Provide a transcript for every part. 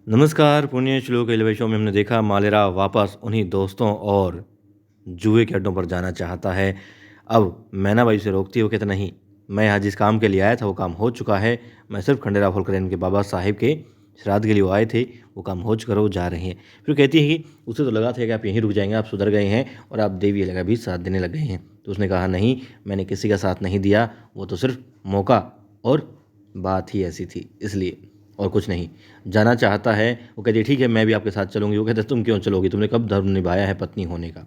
नमस्कार, पुण्य श्लोक एलिवे शो में हमने देखा मालेराव वापस उन्हीं दोस्तों और जुए के अड्डों पर जाना चाहता है। अब मैनाबाई उसे रोकती है, वो कहता नहीं, मैं यहाँ जिस काम के लिए आया था वो काम हो चुका है। मैं सिर्फ खंडेराव होलकर इनके बाबा साहिब के श्राद्ध के लिए वो आए थे, वो काम हो चुका है, वो जा रहे हैं। फिर कहती है कि उसे तो लगा था कि आप यहीं रुक जाएंगे, आप सुधर गए हैं और आप देवी अहिल्या का भी साथ देने लग गए हैं। तो उसने कहा नहीं, मैंने किसी का साथ नहीं दिया, वो तो सिर्फ मौका और बात ही ऐसी थी, इसलिए और कुछ नहीं। जाना चाहता है, वो कहती है ठीक है मैं भी आपके साथ चलूंगी। वो कहते हैं तुम क्यों चलोगी, तुमने कब धर्म निभाया है पत्नी होने का,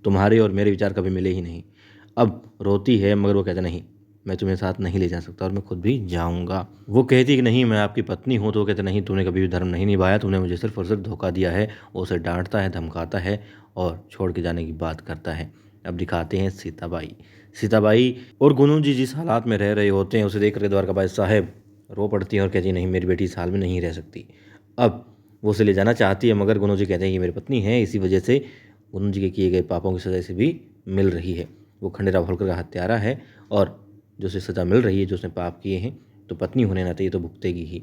तुम्हारे और मेरे विचार कभी मिले ही नहीं। अब रोती है मगर वो कहता नहीं, मैं तुम्हें साथ नहीं ले जा सकता और मैं खुद भी जाऊंगा। वो कहती है कि नहीं मैं आपकी पत्नी हूँ। तो वो कहते नहीं, तुमने कभी भी धर्म नहीं निभाया, तुमने मुझे सिर्फ और सिर्फ धोखा दिया है। वो उसे डांटता है, धमकाता है और छोड़ के जाने की बात करता है। अब दिखाते हैं सीताबाई। सीताबाई और गुनू जी जिस हालात में रह रहे होते हैं उसे देख कर द्वारकाबाई साहब रो पड़ती है और कहती है नहीं, मेरी बेटी इस हाल में नहीं रह सकती। अब वो उसे ले जाना चाहती है मगर गुनू जी कहते हैं कि मेरी पत्नी है, इसी वजह से गुरु जी के किए गए पापों की सज़ा से भी मिल रही है। वो खंडेराव होलकर का हत्यारा है और जो उसे सज़ा मिल रही है, जो उसने पाप किए हैं, तो पत्नी होने नाते ये तो भुगतेगी ही।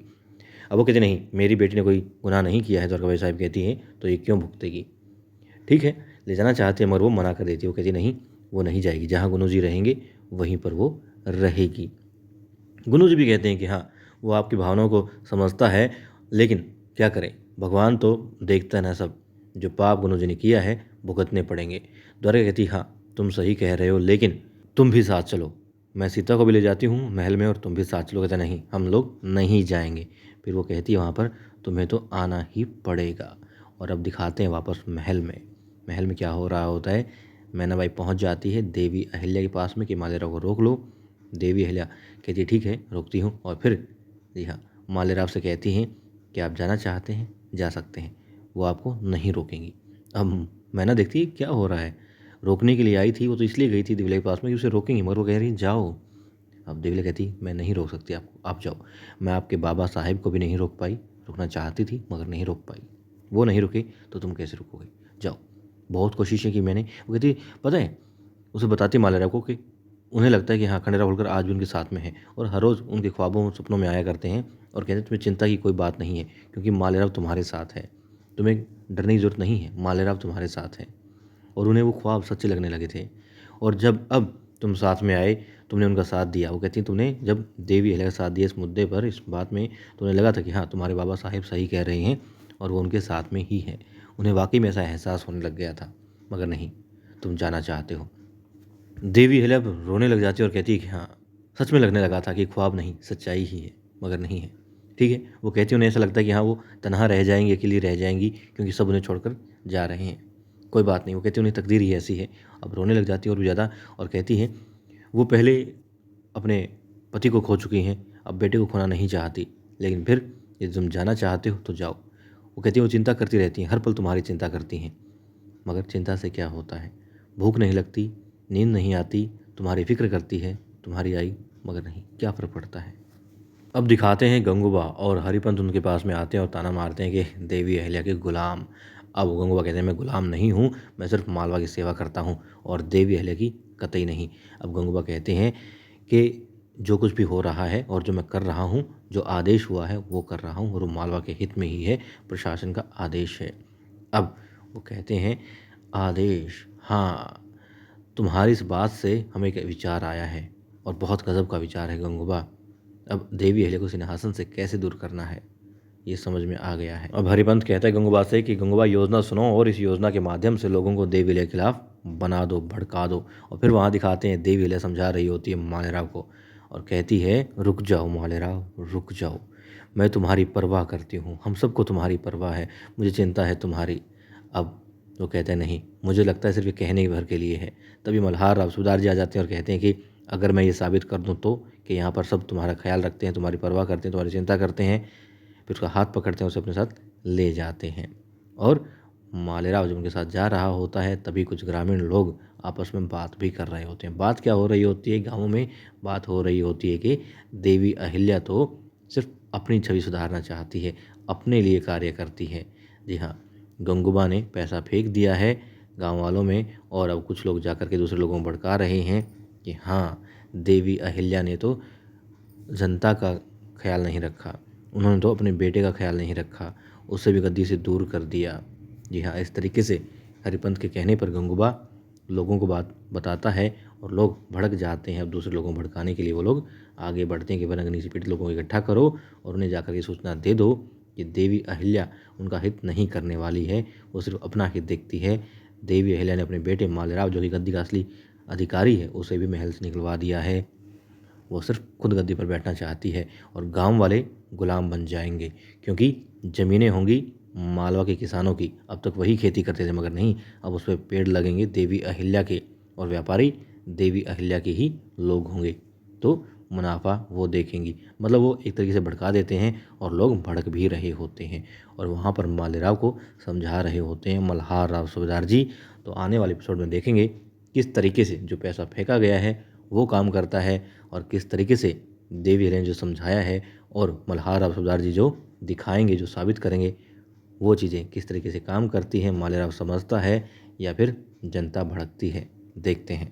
अब वो कहते नहीं, मेरी बेटी ने कोई गुनाह नहीं किया है। द्वारकाबाई साहब कहती है तो ये क्यों भुगतेगी। ठीक है, ले जाना चाहते हैं मगर वो मना कर देती है। वो कहती नहीं, वो नहीं जाएगी, जहाँ गुनू जी रहेंगे वहीं पर वो रहेगी। गुनू जी भी कहते हैं कि हाँ, वो आपकी भावनाओं को समझता है, लेकिन क्या करें, भगवान तो देखता है ना सब। जो पाप गुनू जी ने किया है भुगतने पड़ेंगे। द्वारका कहती हाँ तुम सही कह रहे हो, लेकिन तुम भी साथ चलो, मैं सीता को भी ले जाती हूँ महल में और तुम भी साथ चलो। कहता नहीं, हम लोग नहीं जाएंगे। फिर वो कहती है वहाँ पर तुम्हें तो आना ही पड़ेगा। और अब दिखाते हैं वापस महल में। महल में क्या हो रहा होता है, मैनाबाई पहुँच जाती है देवी अहिल्या के पास में कि मालेराव को रोक लो। देवी अहिल्या कहती है ठीक है रोकती हूँ, और फिर जी हाँ मालेराव से कहती हैं कि आप जाना चाहते हैं जा सकते हैं, वो आपको नहीं रोकेंगी। अब मैना देखती है क्या हो रहा है, रोकने के लिए आई थी वो तो इसलिए गई थी देवीला के पास में कि उसे रोकेंगी, मगर वो कह रही जाओ। अब देवीला कहती मैं नहीं रोक सकती आपको, आप जाओ। मैं आपके बाबा साहेब को भी नहीं रोक पाई, रुकना चाहती थी मगर नहीं रोक पाई। वो नहीं रुके तो तुम कैसे रुकोगे, जाओ। बहुत कोशिशें की मैंने। वो कहती पता है, उसे बताती मालेराव को कि उन्हें लगता है कि हाँ खंडेराव होलकर आज भी उनके साथ में है और हर रोज़ उनके ख्वाबों सपनों में आया करते हैं और कहते हैं तुम्हें चिंता की कोई बात नहीं है क्योंकि मालेराव तुम्हारे साथ है, तुम्हें डरने की ज़रूरत नहीं है, मालेराव तुम्हारे साथ है। और उन्हें वो ख्वाब सच्चे लगने लगे थे। और जब अब तुम साथ में आए, तुमने उनका साथ दिया। वो कहती तुमने जब देवी अहिल्या का साथ दिया इस मुद्दे पर, इस बात में, तो उन्हें लगा था कि हाँ तुम्हारे बाबा साहेब सही कह रहे हैं और वो उनके साथ में ही है। उन्हें वाकई में ऐसा एहसास होने लग गया था। मगर नहीं, तुम जाना चाहते हो। देवी अहिल्या रोने लग जाती है और कहती है कि हाँ सच में लगने लगा था कि ख्वाब नहीं सच्चाई ही है, मगर नहीं है। ठीक है, वो कहती है उन्हें ऐसा लगता है कि हाँ वो तनहा रह जाएंगी, अकेली रह जाएंगी क्योंकि सब उन्हें छोड़कर जा रहे हैं। कोई बात नहीं, वो कहती है उन्हें तकदीर ही ऐसी है। अब रोने लग जाती है और भी ज़्यादा, और कहती है वो पहले अपने पति को खो चुकी हैं, अब बेटे को खोना नहीं चाहती, लेकिन फिर यदि तुम जाना चाहते हो तो जाओ। वो कहती है वो चिंता करती रहती हैं, हर पल तुम्हारी चिंता करती हैं, मगर चिंता से क्या होता है, भूख नहीं लगती, नींद नहीं आती, तुम्हारी फिक्र करती है तुम्हारी आई, मगर नहीं, क्या फ़र्क पड़ता है। अब दिखाते हैं गंगूबा और हरिपंत उनके पास में आते हैं और ताना मारते हैं कि देवी अहिल्या के गुलाम। अब गंगूबा कहते हैं मैं गुलाम नहीं हूँ, मैं सिर्फ मालवा की सेवा करता हूँ और देवी अहिल्या की कतई नहीं। अब गंगूबा कहते हैं कि जो कुछ भी हो रहा है और जो मैं कर रहा हूँ, जो आदेश हुआ है वो कर रहा हूँ और वो मालवा के हित में ही है, प्रशासन का आदेश है। अब वो कहते हैं आदेश, हाँ तुम्हारी इस बात से हमें एक विचार आया है और बहुत गजब का विचार है गंगूबा। अब देवी अहिल्या को सिंहासन से कैसे दूर करना है ये समझ में आ गया है। अब हरिपंत कहता है गंगूबा से कि गंगूबा योजना सुनो और इस योजना के माध्यम से लोगों को देवी अहिल्या के खिलाफ बना दो, भड़का दो। और फिर वहाँ दिखाते हैं देवी अहिल्या समझा रही होती है मालेराव को और कहती है रुक जाओ मालेराव, रुक जाओ, मैं तुम्हारी परवाह करती हूँ, हम सबको तुम्हारी परवाह है, मुझे चिंता है तुम्हारी। अब वो कहते हैं नहीं, मुझे लगता है सिर्फ ये कहने भर के लिए है। तभी मल्हार राव सूबेदार जी आ जाते हैं और कहते हैं कि अगर मैं ये साबित कर दूं तो कि यहाँ पर सब तुम्हारा ख्याल रखते हैं, तुम्हारी परवाह करते हैं, तुम्हारी चिंता करते हैं। फिर उसका हाथ पकड़ते हैं, उसे अपने साथ ले जाते हैं। और मालेराव जब उनके साथ जा रहा होता है तभी कुछ ग्रामीण लोग आपस में बात भी कर रहे होते हैं। बात क्या हो रही होती है गाँवों में, बात हो रही होती है कि देवी अहिल्या तो सिर्फ अपनी छवि सुधारना चाहती है, अपने लिए कार्य करती है। जी हाँ, गंगूबा ने पैसा फेंक दिया है गांव वालों में और अब कुछ लोग जाकर के दूसरे लोगों को भड़का रहे हैं कि हाँ देवी अहिल्या ने तो जनता का ख्याल नहीं रखा, उन्होंने तो अपने बेटे का ख्याल नहीं रखा, उसे भी गद्दी से दूर कर दिया। जी हाँ, इस तरीके से हरिपंथ के कहने पर गंगूबा लोगों को बात बताता है और लोग भड़क जाते हैं। अब दूसरे लोगों को भड़काने के लिए वो लोग आगे बढ़ते हैं कि वनाग्नि से पीड़ित लोगों को इकट्ठा करो और उन्हें जाकर ये सूचना दे दो कि देवी अहिल्या उनका हित नहीं करने वाली है, वो सिर्फ अपना हित देखती है। देवी अहिल्या ने अपने बेटे मालेराव, जो कि गद्दी का असली अधिकारी है, उसे भी महल से निकलवा दिया है। वो सिर्फ खुद गद्दी पर बैठना चाहती है और गांव वाले गुलाम बन जाएंगे, क्योंकि ज़मीनें होंगी मालवा के किसानों की। अब तक वही खेती करते थे, मगर नहीं, अब उस पर पेड़ लगेंगे देवी अहिल्या के, और व्यापारी देवी अहिल्या के ही लोग होंगे, तो मुनाफा वो देखेंगी। मतलब वो एक तरीके से भड़का देते हैं और लोग भड़क भी रहे होते हैं और वहाँ पर मालेराव को समझा रहे होते हैं मल्हार राव सूबेदार जी। तो आने वाले एपिसोड में देखेंगे किस तरीके से जो पैसा फेंका गया है वो काम करता है और किस तरीके से देवी अहिल्या ने जो समझाया है और मल्हार राव सूबेदार जी जो दिखाएंगे, जो साबित करेंगे, वो चीज़ें किस तरीके से काम करती हैं, मालेराव समझता है या फिर जनता भड़कती है। देखते हैं।